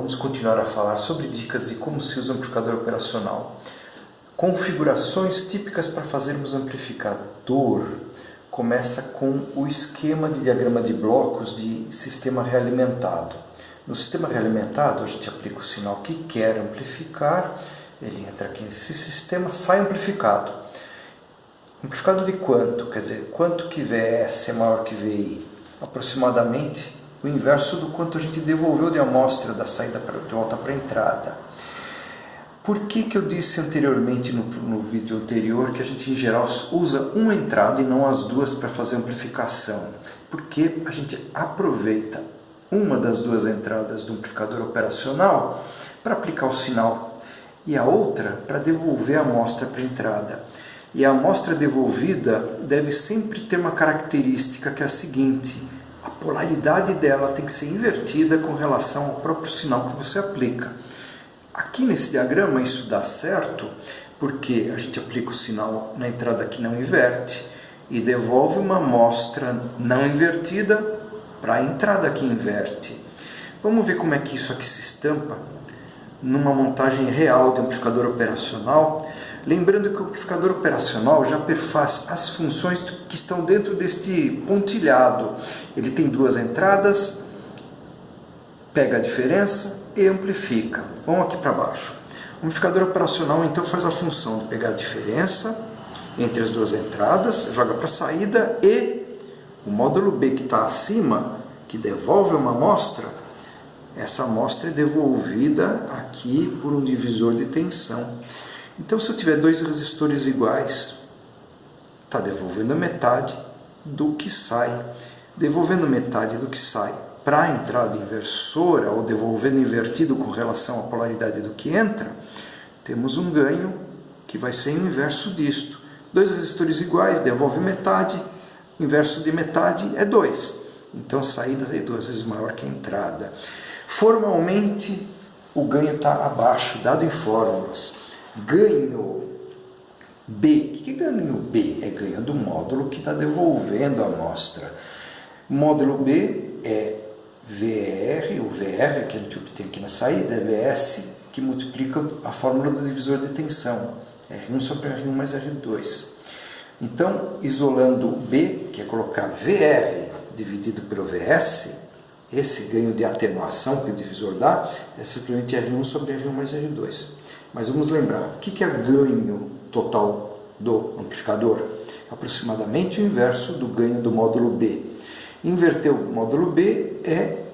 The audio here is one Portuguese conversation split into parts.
vamos continuar a falar sobre dicas de como se usa o amplificador operacional. Configurações típicas para fazermos amplificador. Começa com o esquema de diagrama de blocos de sistema realimentado. No sistema realimentado, a gente aplica o sinal que quer amplificar, ele entra aqui nesse sistema, sai amplificado. Amplificado de quanto? Quer dizer, quanto que VS é maior que VI? Aproximadamente o inverso do quanto a gente devolveu de amostra da saída de volta para a entrada. Por que eu disse anteriormente no vídeo anterior que a gente em geral usa uma entrada e não as duas para fazer amplificação? Porque a gente aproveita uma das duas entradas do amplificador operacional para aplicar o sinal e a outra para devolver a amostra para a entrada. E a amostra devolvida deve sempre ter uma característica que é a seguinte: a polaridade dela tem que ser invertida com relação ao próprio sinal que você aplica. Aqui nesse diagrama isso dá certo porque a gente aplica o sinal na entrada que não inverte e devolve uma amostra não invertida para a entrada que inverte. Vamos ver como é que isso aqui se estampa numa montagem real de amplificador operacional. Lembrando que o amplificador operacional já perfaz as funções que estão dentro deste pontilhado. Ele tem duas entradas, pega a diferença e amplifica. Vamos aqui para baixo. O amplificador operacional então faz a função de pegar a diferença entre as duas entradas, joga para a saída e o módulo B que está acima, que devolve uma amostra, essa amostra é devolvida aqui por um divisor de tensão. Então, se eu tiver dois resistores iguais, está devolvendo metade do que sai. Devolvendo metade do que sai para a entrada inversora, ou devolvendo invertido com relação à polaridade do que entra, temos um ganho que vai ser inverso disto. Dois resistores iguais, devolve metade, inverso de metade é 2. Então, a saída é 2 vezes maior que a entrada. Formalmente, o ganho está abaixo, dado em fórmulas. Ganho B. O que é ganho B? É ganho do módulo que está devolvendo a amostra. Módulo B é VR, o VR que a gente obtém aqui na saída, é VS, que multiplica a fórmula do divisor de tensão. R1 sobre R1 mais R2. Então, isolando B, que é colocar VR dividido pelo VS, esse ganho de atenuação que o divisor dá é simplesmente R1 sobre R1 mais R2. Mas vamos lembrar, o que é ganho total do amplificador? Aproximadamente o inverso do ganho do módulo B. Inverter o módulo B é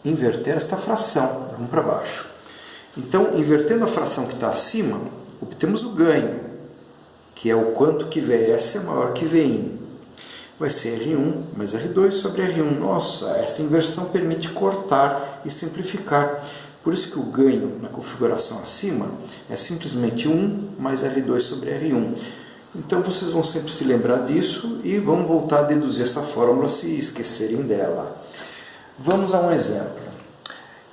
inverter esta fração, vamos para baixo. Então, invertendo a fração que está acima, obtemos o ganho, que é o quanto que VS é maior que VIN. Vai ser R1 mais R2 sobre R1. Nossa, esta inversão permite cortar e simplificar. Por isso que o ganho na configuração acima é simplesmente 1 mais R2 sobre R1. Então vocês vão sempre se lembrar disso e vão voltar a deduzir essa fórmula se esquecerem dela. Vamos a um exemplo.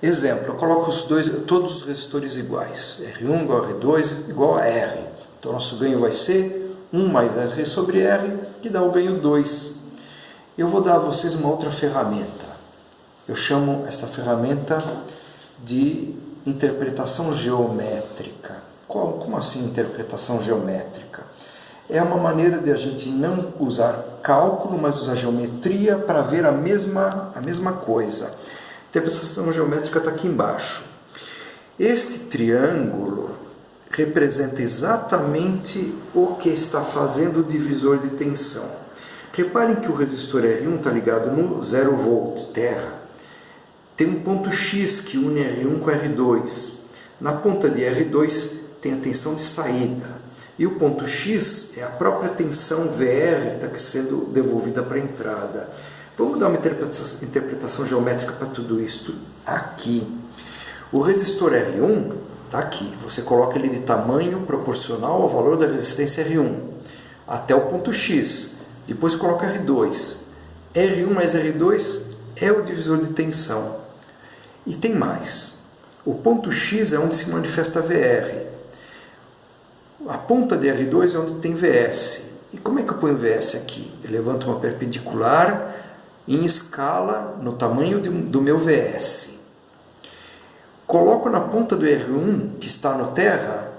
Exemplo, eu coloco todos os resistores iguais. R1 igual a R2 igual a R. Então nosso ganho vai ser 1 mais R sobre R, que dá o ganho 2. Eu vou dar a vocês uma outra ferramenta. Eu chamo essa ferramenta de interpretação geométrica. Como assim interpretação geométrica? É uma maneira de a gente não usar cálculo, mas usar geometria para ver a mesma coisa. A interpretação geométrica está aqui embaixo. Este triângulo representa exatamente o que está fazendo o divisor de tensão. Reparem que o resistor R1 está ligado no 0 volt, terra. Tem um ponto X que une R1 com R2. Na ponta de R2 tem a tensão de saída. E o ponto X é a própria tensão VR que está sendo devolvida para a entrada. Vamos dar uma interpretação geométrica para tudo isso aqui. O resistor R1 está aqui. Você coloca ele de tamanho proporcional ao valor da resistência R1 até o ponto X. Depois coloca R2. R1 mais R2 é o divisor de tensão. E tem mais. O ponto X é onde se manifesta VR. A ponta de R2 é onde tem VS. E como é que eu ponho VS aqui? Eu levanto uma perpendicular em escala no tamanho do meu VS. Coloco na ponta do R1, que está no terra,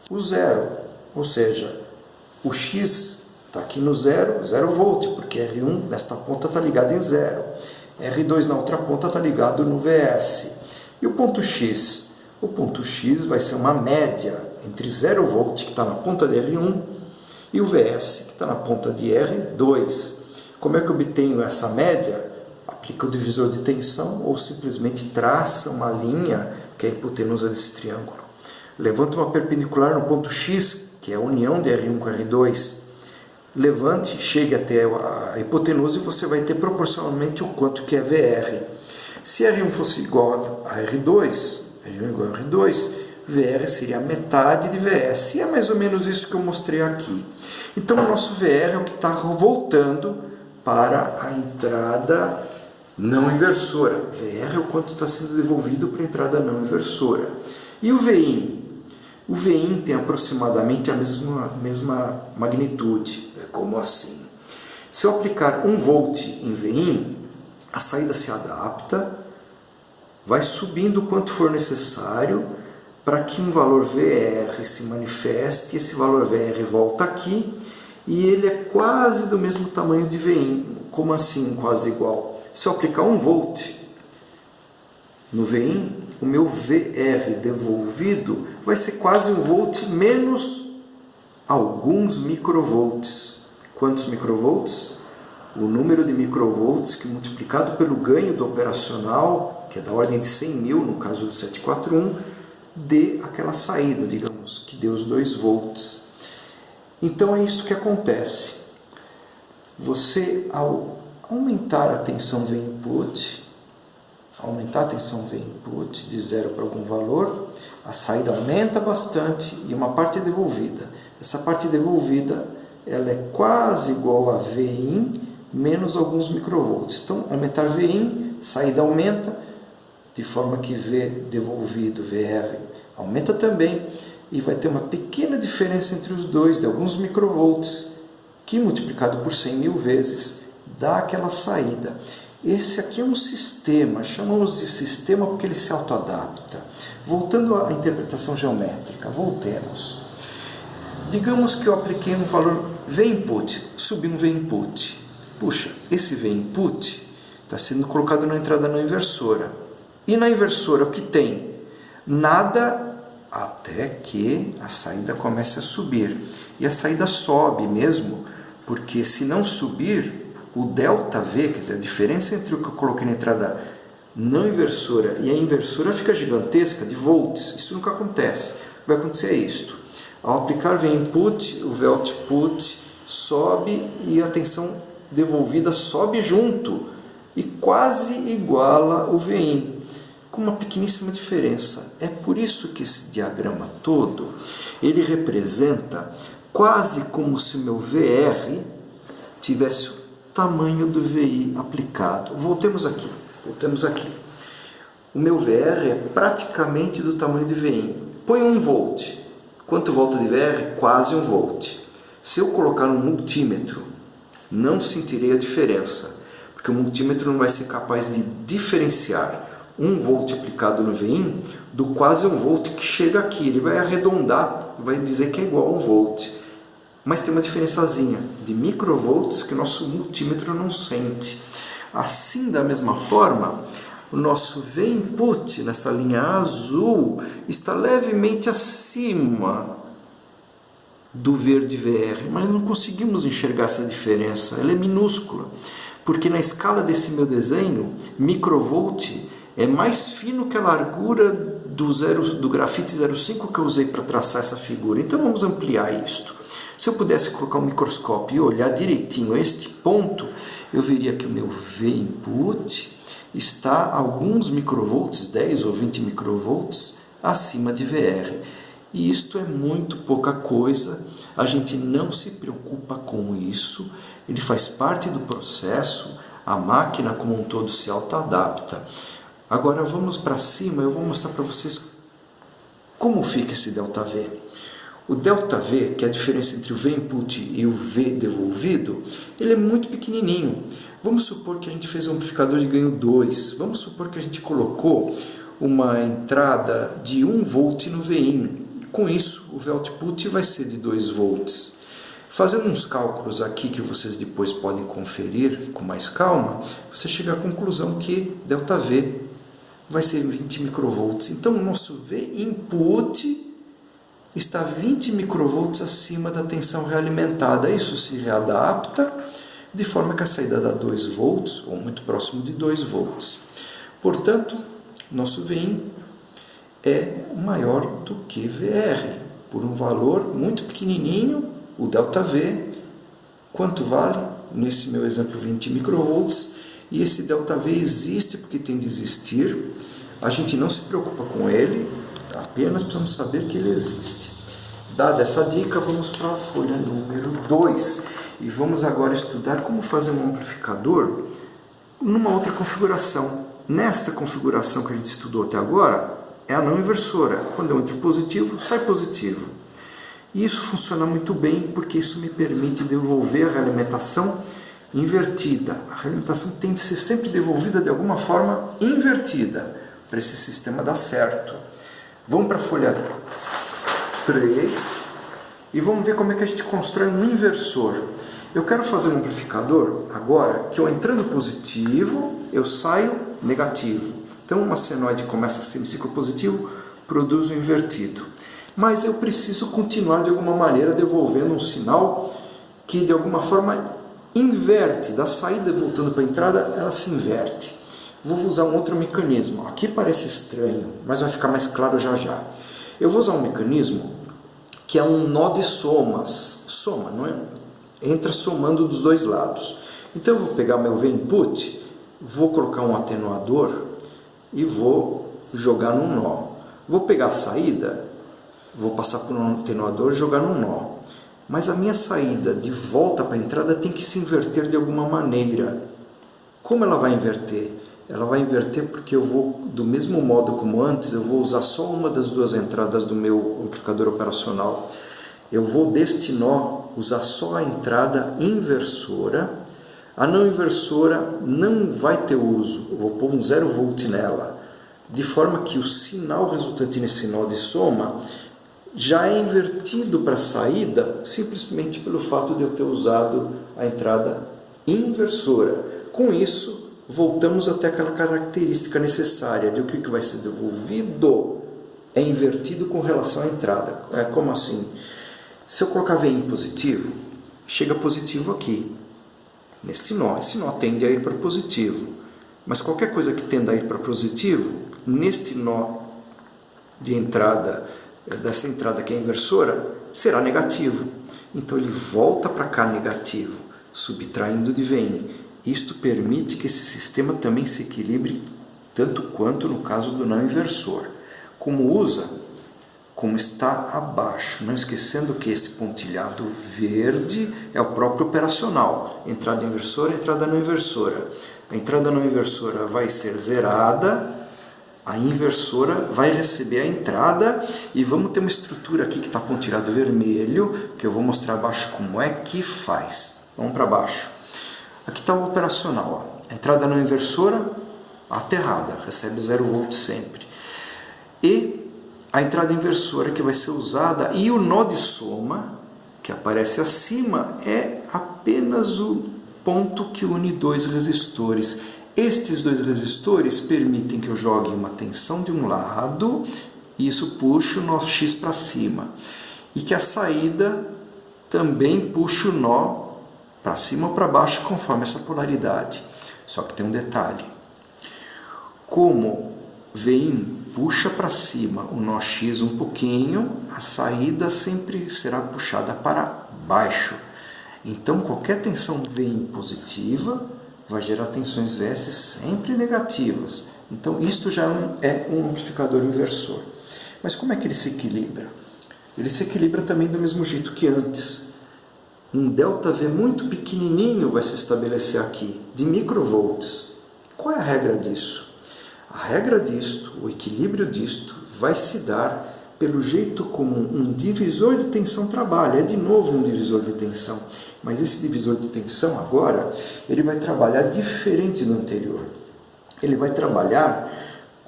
o zero, ou seja, o X está aqui no zero, 0 volt, porque R1 nesta ponta está ligado em zero. R2 na outra ponta está ligado no VS. E o ponto X? O ponto X vai ser uma média entre 0 volt, que está na ponta de R1, e o VS, que está na ponta de R2. Como é que eu obtenho essa média? Aplica o divisor de tensão ou simplesmente traça uma linha, que é a hipotenusa desse triângulo. Levanta uma perpendicular no ponto X, que é a união de R1 com R2. Levante, chegue até a hipotenusa e você vai ter proporcionalmente o quanto que é VR. Se R1 fosse igual a R2, R1 igual a R2, VR seria a metade de VS. E é mais ou menos isso que eu mostrei aqui. Então o nosso VR é o que está voltando para a entrada não inversora. VR é o quanto está sendo devolvido para a entrada não inversora. E o VIN? O VIN tem aproximadamente a mesma magnitude. É como assim? Se eu aplicar 1 volt em VIN, a saída se adapta, vai subindo o quanto for necessário para que um valor VR se manifeste. Esse valor VR volta aqui e ele é quase do mesmo tamanho de VIN. Como assim quase igual? Se eu aplicar 1 volt no VIN, o meu VR devolvido vai ser quase 1 volt menos alguns microvolts. Quantos microvolts? O número de microvolts que multiplicado pelo ganho do operacional, que é da ordem de 100 mil, no caso do 741, dê aquela saída, digamos, que deu os 2 volts. Então é isso que acontece. Você, ao aumentar a tensão V input, de 0 para algum valor, a saída aumenta bastante e uma parte é devolvida. Essa parte devolvida ela é quase igual a Vin menos alguns microvolts. Então, aumentar Vin, saída aumenta, de forma que V devolvido, VR, aumenta também, e vai ter uma pequena diferença entre os dois, de alguns microvolts, que multiplicado por 100 mil vezes, dá aquela saída. Esse aqui é um sistema, chamamos de sistema porque ele se autoadapta. Voltando à interpretação geométrica, voltemos. Digamos que eu apliquei um valor V input, subi um V input. Puxa, esse V input está sendo colocado na entrada não inversora. E na inversora o que tem? Nada até que a saída comece a subir. E a saída sobe mesmo, porque se não subir, o ΔV, quer dizer, a diferença entre o que eu coloquei na entrada não inversora e a inversora fica gigantesca, de volts. Isso nunca acontece. O que vai acontecer é isto. Ao aplicar V input, o V output sobe e a tensão devolvida sobe junto e quase iguala o VIN, com uma pequeníssima diferença. É por isso que esse diagrama todo, ele representa quase como se o meu VR tivesse o tamanho do VI aplicado. Voltemos aqui. O meu VR é praticamente do tamanho do VIN. Põe 1 volt. Quanto volta de VR? Quase 1 volt. Se eu colocar um multímetro, não sentirei a diferença, porque o multímetro não vai ser capaz de diferenciar 1 volt aplicado no VIN do quase 1 volt que chega aqui. Ele vai arredondar, vai dizer que é igual a 1 volt. Mas tem uma diferençazinha de microvolts que o nosso multímetro não sente. Assim, da mesma forma, o nosso V input, nessa linha azul, está levemente acima do verde VR, mas não conseguimos enxergar essa diferença, ela é minúscula, porque na escala desse meu desenho, microvolt é mais fino que a largura do grafite 05 que eu usei para traçar essa figura. Então vamos ampliar isto. Se eu pudesse colocar um microscópio e olhar direitinho este ponto, eu veria que o meu V input está a alguns microvolts, 10 ou 20 microvolts, acima de VR. E isto é muito pouca coisa, a gente não se preocupa com isso, ele faz parte do processo, a máquina como um todo se autoadapta. Agora vamos para cima, eu vou mostrar para vocês como fica esse ΔV. O ΔV, que é a diferença entre o V input e o V devolvido, ele é muito pequenininho. Vamos supor que a gente fez um amplificador de ganho 2. Vamos supor que a gente colocou uma entrada de 1 volt no VIN. Com isso, o V-output vai ser de 2 volts. Fazendo uns cálculos aqui que vocês depois podem conferir com mais calma, você chega à conclusão que ΔV vai ser 20 microvolts. Então, o nosso V-input está 20 microvolts acima da tensão realimentada. Isso se readapta de forma que a saída dá 2 volts, ou muito próximo de 2 volts. Portanto, nosso VIN é maior do que VR, por um valor muito pequenininho. O ΔV, quanto vale? Nesse meu exemplo, 20 microvolts. E esse ΔV existe porque tem de existir. A gente não se preocupa com ele, apenas precisamos saber que ele existe. Dada essa dica, vamos para a folha número 2. E vamos agora estudar como fazer um amplificador numa outra configuração. Nesta configuração que a gente estudou até agora, é a não inversora. Quando eu entro positivo, sai positivo. E isso funciona muito bem porque isso me permite devolver a realimentação invertida. A realimentação tem de ser sempre devolvida de alguma forma invertida para esse sistema dar certo. Vamos para a folha 3 e vamos ver como é que a gente constrói um inversor. Eu quero fazer um amplificador agora que eu entrando positivo, eu saio negativo. Então uma senoide começa a ser um ciclo positivo, produz um invertido. Mas eu preciso continuar de alguma maneira devolvendo um sinal que de alguma forma inverte, da saída voltando para a entrada, ela se inverte. Vou usar um outro mecanismo. Aqui parece estranho, mas vai ficar mais claro já já. Eu vou usar um mecanismo que é um nó de somas. Soma, não é? Entra somando dos dois lados. Então eu vou pegar meu V-input, vou colocar um atenuador e vou jogar num nó. Vou pegar a saída, vou passar por um atenuador e jogar num nó. Mas a minha saída de volta para a entrada tem que se inverter de alguma maneira. Como ela vai inverter? Ela vai inverter porque eu vou, do mesmo modo como antes, eu vou usar só uma das duas entradas do meu amplificador operacional. Eu vou deste nó usar só a entrada inversora. A não inversora não vai ter uso. Eu vou pôr um 0 volt nela. De forma que o sinal resultante nesse nó de soma já é invertido para a saída simplesmente pelo fato de eu ter usado a entrada inversora. Com isso, voltamos até aquela característica necessária de o que vai ser devolvido é invertido com relação à entrada. Como assim? Se eu colocar VIN positivo, chega positivo aqui, nesse nó. Esse nó tende a ir para positivo. Mas qualquer coisa que tenda a ir para positivo, neste nó de entrada, dessa entrada que é inversora, será negativo. Então ele volta para cá negativo, subtraindo de VIN. Isto permite que esse sistema também se equilibre tanto quanto no caso do não inversor. Como está abaixo, não esquecendo que este pontilhado verde é o próprio operacional. Entrada inversora, entrada não inversora. A entrada não inversora vai ser zerada, a inversora vai receber a entrada e vamos ter uma estrutura aqui que está pontilhado vermelho, que eu vou mostrar abaixo como é que faz. Vamos para baixo. Aqui está o operacional. Ó. A entrada não inversora, aterrada, recebe 0 volt sempre. E a entrada inversora que vai ser usada e o nó de soma, que aparece acima, é apenas o ponto que une dois resistores. Estes dois resistores permitem que eu jogue uma tensão de um lado e isso puxa o nó X para cima. E que a saída também puxa o nó para cima ou para baixo conforme essa polaridade. Só que tem um detalhe. Como VIN puxa para cima o nó X um pouquinho, a saída sempre será puxada para baixo. Então qualquer tensão VIN positiva vai gerar tensões VS sempre negativas. Então isto já é um amplificador inversor. Mas como é que ele se equilibra? Ele se equilibra também do mesmo jeito que antes. Um ΔV muito pequenininho vai se estabelecer aqui, de microvolts. Qual é a regra disso? A regra disto, o equilíbrio disto, vai se dar pelo jeito como um divisor de tensão trabalha. É de novo um divisor de tensão, mas esse divisor de tensão agora, ele vai trabalhar diferente do anterior. Ele vai trabalhar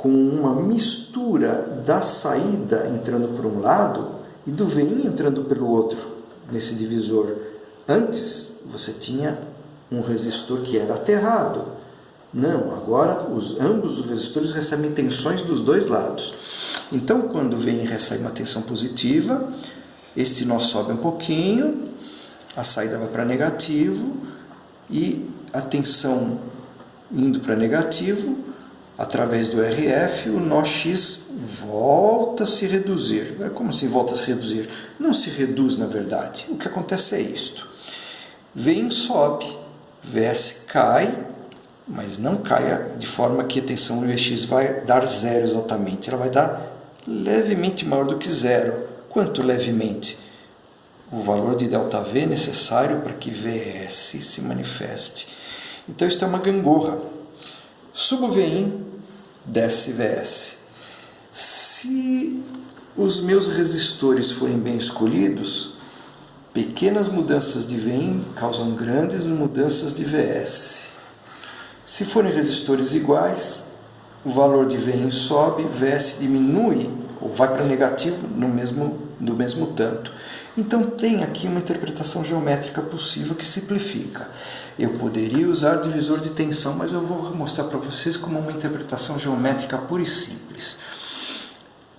com uma mistura da saída entrando por um lado e do VIN entrando pelo outro nesse divisor. Antes você tinha um resistor que era aterrado. Não, agora ambos os resistores recebem tensões dos dois lados. Então, quando o VIN recebe uma tensão positiva, este nó sobe um pouquinho, a saída vai para negativo e a tensão indo para negativo, através do RF, o nó X volta a se reduzir. Como assim volta a se reduzir? Não se reduz, na verdade. O que acontece é isto. VIN sobe, VS cai, mas não cai de forma que a tensão no EX vai dar zero exatamente. Ela vai dar levemente maior do que zero. Quanto levemente? O valor de ΔV necessário para que VS se manifeste. Então, isto é uma gangorra. Subo VIN, desce VS. Se os meus resistores forem bem escolhidos, pequenas mudanças de VIN causam grandes mudanças de VS. Se forem resistores iguais, o valor de VIN sobe, VS diminui, ou vai para negativo no mesmo tanto. Então tem aqui uma interpretação geométrica possível que simplifica. Eu poderia usar divisor de tensão, mas eu vou mostrar para vocês como uma interpretação geométrica pura e simples.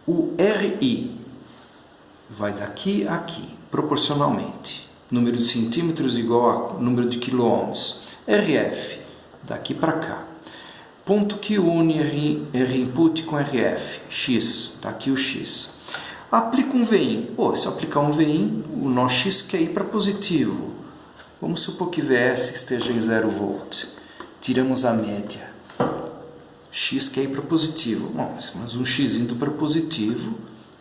O RI vai daqui a aqui, proporcionalmente. Número de centímetros igual a número de quiloohms. RF, daqui para cá. Ponto que une R input com RF, X, está aqui o X. Aplica um VIN. Se eu aplicar um VIN, o nó X quer ir para positivo. Vamos supor que VS esteja em 0 volt. Tiramos a média. X quer ir para positivo. Bom, mas um X indo para positivo,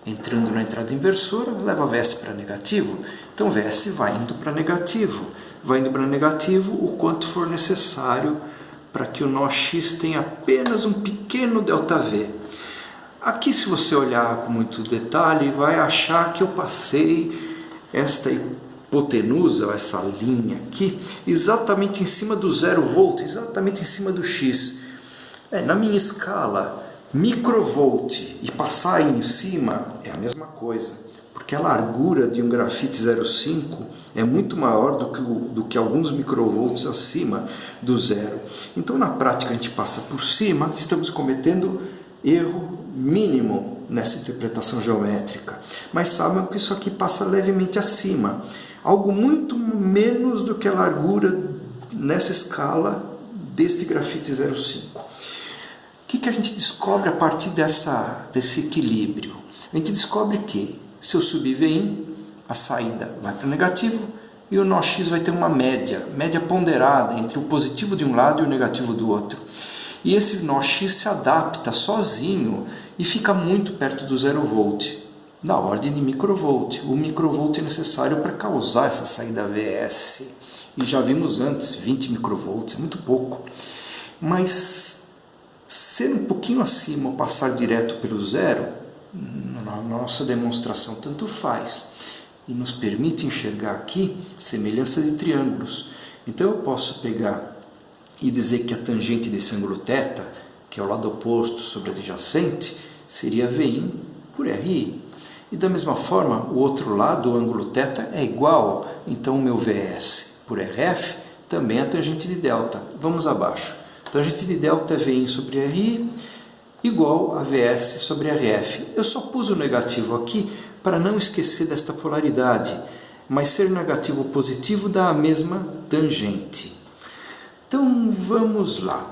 entrando na entrada inversora, leva VS para negativo. Então VS vai indo para negativo. Vai indo para negativo o quanto for necessário para que o nó X tenha apenas um pequeno ΔV. Aqui, se você olhar com muito detalhe, vai achar que eu passei esta hipotenusa, essa linha aqui, exatamente em cima do 0 volt, exatamente em cima do X. Na minha escala, microvolt, e passar aí em cima é a mesma coisa, porque a largura de um grafite 0,5 é muito maior do que alguns microvolts acima do zero. Então, na prática, a gente passa por cima, estamos cometendo erro mínimo nessa interpretação geométrica. Mas sabem que isso aqui passa levemente acima. Algo muito menos do que a largura nessa escala deste grafite 0,5. O que a gente descobre a partir desse equilíbrio? A gente descobre que se eu subir VIN, a saída vai para o negativo e o nó X vai ter uma média ponderada entre o positivo de um lado e o negativo do outro. E esse nó X se adapta sozinho e fica muito perto do 0 volt, da ordem de microvolt. O microvolt é necessário para causar essa saída VS. E já vimos antes, 20 microvolts, é muito pouco. Mas ser um pouquinho acima ou passar direto pelo zero, na nossa demonstração tanto faz. E nos permite enxergar aqui semelhança de triângulos. Então eu posso pegar e dizer que a tangente desse ângulo θ, que é o lado oposto sobre a adjacente, seria VIN por RI. E da mesma forma, o outro lado, o ângulo θ, é igual. Então o meu VS por RF também é a tangente de delta. Vamos abaixo. Tangente de delta é VIN sobre RI igual a VS sobre RF. Eu só pus o negativo aqui para não esquecer desta polaridade, mas ser negativo ou positivo dá a mesma tangente. Então vamos lá.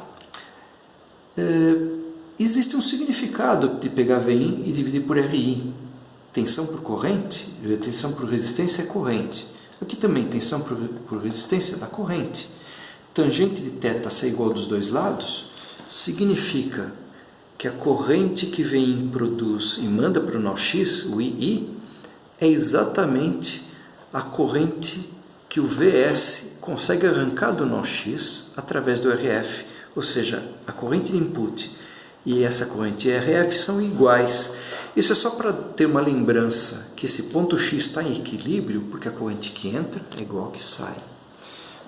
Existe um significado de pegar VIN e dividir por RI. Tensão por corrente, tensão por resistência é corrente. Aqui também tensão por resistência dá corrente. Tangente de θ ser igual dos dois lados significa que a corrente que VIN produz e manda para o nó X, o II, é exatamente a corrente que o VS consegue arrancar do nó X através do RF. Ou seja, a corrente de input e essa corrente RF são iguais. Isso é só para ter uma lembrança que esse ponto X está em equilíbrio, porque a corrente que entra é igual a que sai.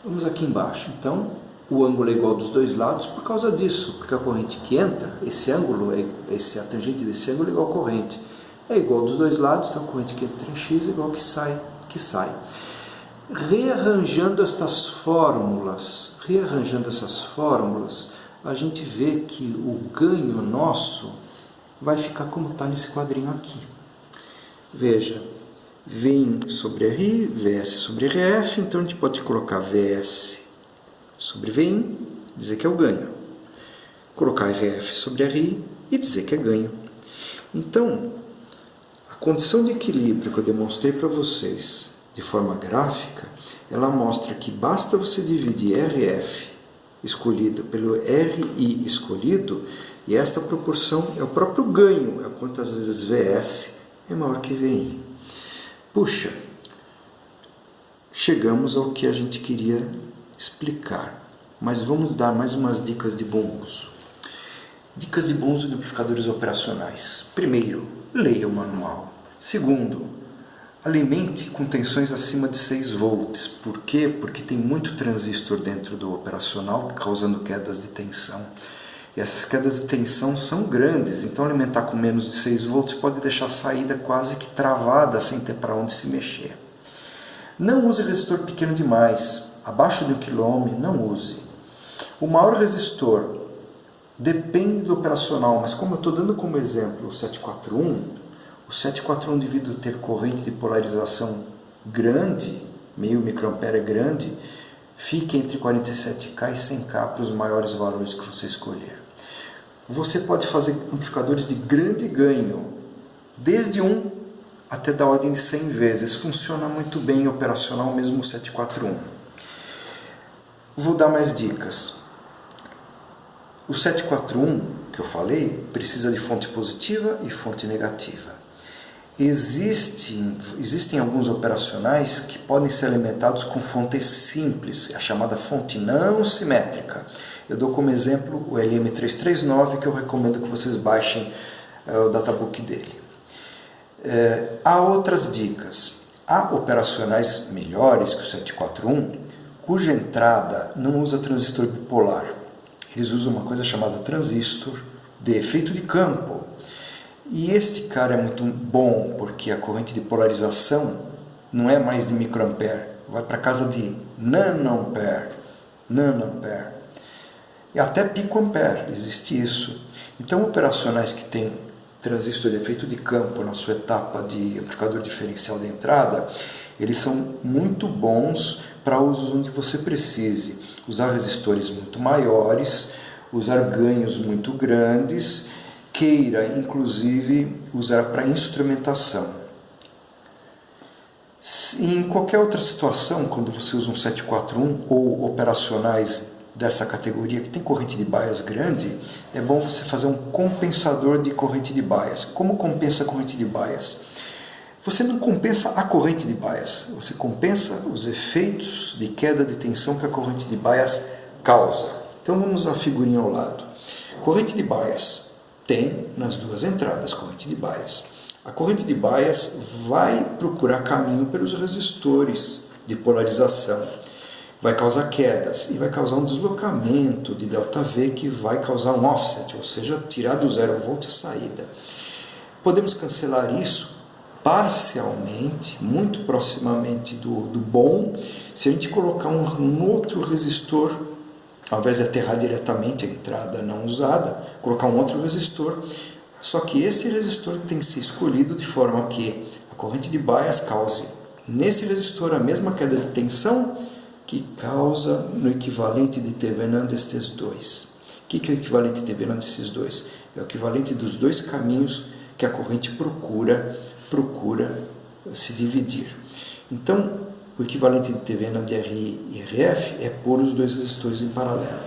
Vamos aqui embaixo. Então, o ângulo é igual dos dois lados por causa disso, porque a corrente que entra, a tangente desse ângulo é igual à corrente. É igual dos dois lados, então a corrente que entra em x é igual a que sai. Rearranjando essas fórmulas, a gente vê que o ganho nosso vai ficar como está nesse quadrinho aqui. Veja, Vin sobre RI, VS sobre RF, então a gente pode colocar VS sobre Vin, dizer que é o ganho. Colocar RF sobre RI e dizer que é ganho. Então, a condição de equilíbrio que eu demonstrei para vocês de forma gráfica, ela mostra que basta você dividir RF escolhido pelo RI escolhido, e esta proporção é o próprio ganho, é quantas vezes VS é maior que VI. Puxa, chegamos ao que a gente queria explicar, mas vamos dar mais umas dicas de bom uso. Dicas de bom uso de amplificadores operacionais. Primeiro, leia o manual. Segundo, alimente com tensões acima de 6 volts. Por quê? Porque tem muito transistor dentro do operacional causando quedas de tensão. E essas quedas de tensão são grandes, então alimentar com menos de 6 volts pode deixar a saída quase que travada, sem ter para onde se mexer. Não use resistor pequeno demais, abaixo de 1 kΩ não use. O maior resistor depende do operacional, mas como eu estou dando como exemplo o 741 devido a ter corrente de polarização grande, meio microampere é grande, fique entre 47K e 100K para os maiores valores que você escolher. Você pode fazer amplificadores de grande ganho, desde 1 até da ordem de 100 vezes. Funciona muito bem operacional, mesmo o 741. Vou dar mais dicas. O 741, que eu falei, precisa de fonte positiva e fonte negativa. Existem alguns operacionais que podem ser alimentados com fontes simples, a chamada fonte não simétrica. Eu dou como exemplo o LM339, que eu recomendo que vocês baixem o databook dele. Há outras dicas. Há operacionais melhores que o 741, cuja entrada não usa transistor bipolar. Eles usam uma coisa chamada transistor de efeito de campo. E este cara é muito bom porque a corrente de polarização não é mais de microampere, vai para casa de nanoampere, e até picoampere, existe isso. Então, operacionais que têm transistor de efeito de campo na sua etapa de amplificador diferencial de entrada, eles são muito bons para usos onde você precise usar resistores muito maiores, usar ganhos muito grandes, queira inclusive usar para instrumentação. Em qualquer outra situação, quando você usa um 741 ou operacionais dessa categoria que tem corrente de bias grande, é bom você fazer um compensador de corrente de bias. Como compensa a corrente de bias? Você não compensa a corrente de bias, você compensa os efeitos de queda de tensão que a corrente de bias causa. Então vamos à figurinha ao lado. Corrente de bias tem nas duas entradas corrente de bias. A corrente de bias vai procurar caminho pelos resistores de polarização. Vai causar quedas e vai causar um deslocamento de ΔV que vai causar um offset, ou seja, tirar do 0 volt a saída. Podemos cancelar isso parcialmente, muito proximamente do bom, se a gente colocar um outro resistor, ao invés de aterrar diretamente a entrada não usada, colocar um outro resistor, só que esse resistor tem que ser escolhido de forma que a corrente de bias cause nesse resistor a mesma queda de tensão que causa no equivalente de Thevenin destes dois. O que é o equivalente de Thevenin desses dois? É o equivalente dos dois caminhos que a corrente procura se dividir. Então, o equivalente de Thevenin de RI e RF é pôr os dois resistores em paralelo.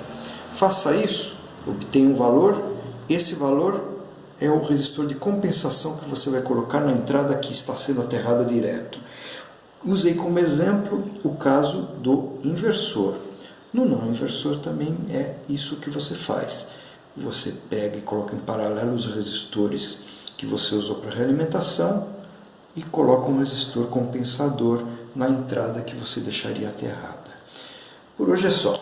Faça isso, obtenha um valor, esse valor é o resistor de compensação que você vai colocar na entrada que está sendo aterrada direto. Usei como exemplo o caso do inversor. No não inversor também é isso que você faz. Você pega e coloca em paralelo os resistores que você usou para realimentação e coloca um resistor compensador na entrada que você deixaria aterrada. Por hoje é só.